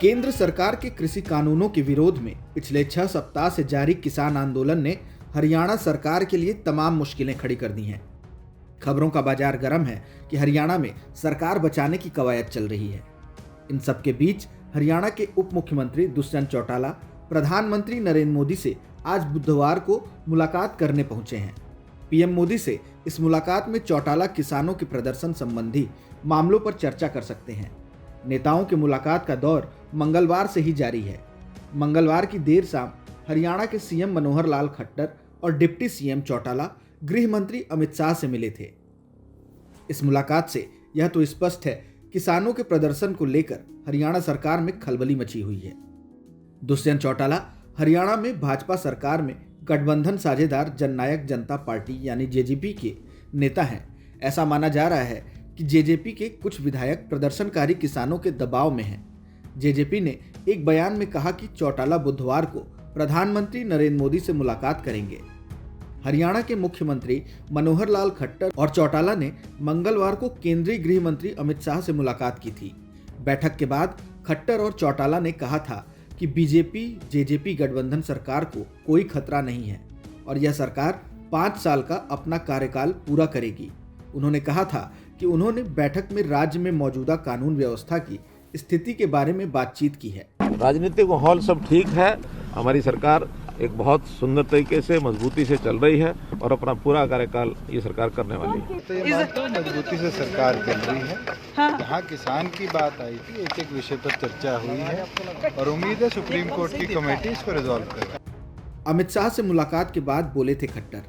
केंद्र सरकार के कृषि कानूनों के विरोध में पिछले 6 सप्ताह से जारी किसान आंदोलन ने हरियाणा सरकार के लिए तमाम मुश्किलें खड़ी कर दी हैं। खबरों का बाजार गर्म है कि हरियाणा में सरकार बचाने की कवायद चल रही है। इन सबके बीच हरियाणा के उप मुख्यमंत्री दुष्यंत चौटाला प्रधानमंत्री नरेंद्र मोदी से आज बुधवार को मुलाकात करने पहुंचे हैं। पीएम मोदी से इस मुलाकात में चौटाला किसानों के प्रदर्शन संबंधी मामलों पर चर्चा कर सकते हैं। नेताओं के मुलाकात का दौर मंगलवार से ही जारी है। मंगलवार की देर शाम हरियाणा के सीएम मनोहर लाल खट्टर और डिप्टी सीएम चौटाला गृह मंत्री अमित शाह से मिले थे। इस मुलाकात से यह तो स्पष्ट है किसानों के प्रदर्शन को लेकर हरियाणा सरकार में खलबली मची हुई है। दुष्यंत चौटाला हरियाणा में भाजपा सरकार में गठबंधन साझेदार जननायक जनता पार्टी यानी जेजेपी के नेता हैं। ऐसा माना जा रहा है कि जेजेपी के कुछ विधायक प्रदर्शनकारी किसानों के दबाव में हैं। जेजेपी ने एक बयान में कहा कि चौटाला बुधवार को प्रधानमंत्री नरेंद्र मोदी से मुलाकात करेंगे। हरियाणा के मुख्यमंत्री मनोहर लाल खट्टर और चौटाला ने मंगलवार को केंद्रीय गृह मंत्री अमित शाह से मुलाकात की थी। बैठक के बाद खट्टर और चौटाला ने कहा था कि बीजेपी जेजेपी गठबंधन सरकार को कोई खतरा नहीं है और यह सरकार 5 साल का अपना कार्यकाल पूरा करेगी। उन्होंने कहा था कि उन्होंने बैठक में राज्य में मौजूदा कानून व्यवस्था की स्थिति के बारे में बातचीत की है। राजनीतिक माहौल सब ठीक है। हमारी सरकार एक बहुत सुंदर तरीके से मजबूती से चल रही है और अपना पूरा कार्यकाल ये सरकार करने वाली है। तो ये बात तो मजबूती से सरकार चल रही है। जहाँ किसान की बात आई थी, एक एक विषय पर चर्चा हुई है और उम्मीद है सुप्रीम कोर्ट की कमेटी इसको रिजॉल्व करेगी। अमित शाह से मुलाकात के बाद बोले थे खट्टर।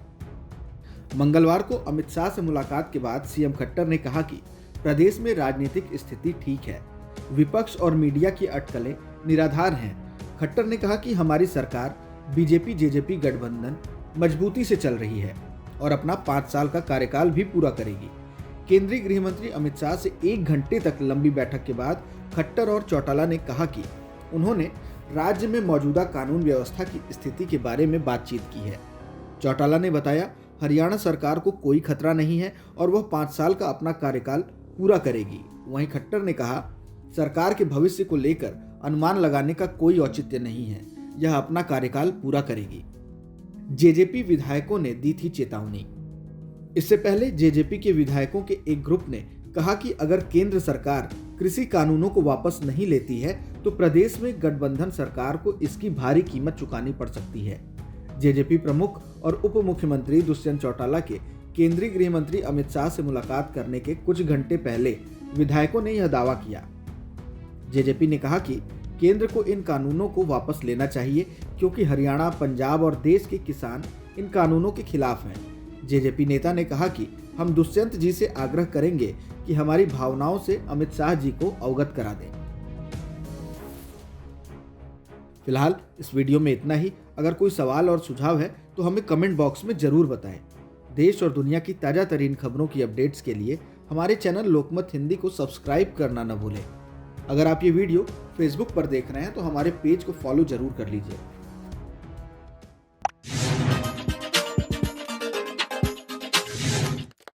मंगलवार को अमित शाह से मुलाकात के बाद सीएम खट्टर ने कहा कि प्रदेश में राजनीतिक स्थिति ठीक है, विपक्ष और मीडिया की अटकलें निराधार हैं। खट्टर ने कहा कि हमारी सरकार बीजेपी जेजेपी गठबंधन मजबूती से चल रही है और अपना 5 साल का कार्यकाल भी पूरा करेगी। केंद्रीय गृह मंत्री अमित शाह से 1 घंटे तक लंबी बैठक के बाद खट्टर और चौटाला ने कहा कि उन्होंने राज्य में मौजूदा कानून व्यवस्था की स्थिति के बारे में बातचीत की है। चौटाला ने बताया हरियाणा सरकार को कोई खतरा नहीं है और वह 5 साल का अपना कार्यकाल पूरा करेगी। वहीं खट्टर ने कहा सरकार के भविष्य को लेकर अनुमान लगाने का कोई औचित्य नहीं है, यह अपना कार्यकाल पूरा करेगी। जेजेपी विधायकों ने दी थी चेतावनी। इससे पहले जेजेपी के विधायकों के एक ग्रुप ने कहा कि अगर केंद्र सरकार कृषि कानूनों को वापस नहीं लेती है तो प्रदेश में गठबंधन सरकार को इसकी भारी कीमत चुकानी पड़ सकती है। जेजेपी प्रमुख और उप मुख्यमंत्री दुष्यंत चौटाला के केंद्रीय गृह मंत्री अमित शाह से मुलाकात करने के कुछ घंटे पहले विधायकों ने यह दावा किया। जेजेपी ने कहा कि केंद्र को इन कानूनों को वापस लेना चाहिए क्योंकि हरियाणा, पंजाब और देश के किसान इन कानूनों के खिलाफ हैं। जेजेपी नेता ने कहा कि हम दुष्यंत जी से आग्रह करेंगे कि हमारी भावनाओं से अमित शाह जी को अवगत करा दें। फिलहाल इस वीडियो में इतना ही। अगर कोई सवाल और सुझाव है तो हमें कमेंट बॉक्स में जरूर बताएं। देश और दुनिया की ताज़ा तरीन खबरों की अपडेट्स के लिए हमारे चैनल लोकमत हिंदी को सब्सक्राइब करना न भूलें। अगर आप ये वीडियो फेसबुक पर देख रहे हैं तो हमारे पेज को फॉलो जरूर कर लीजिए।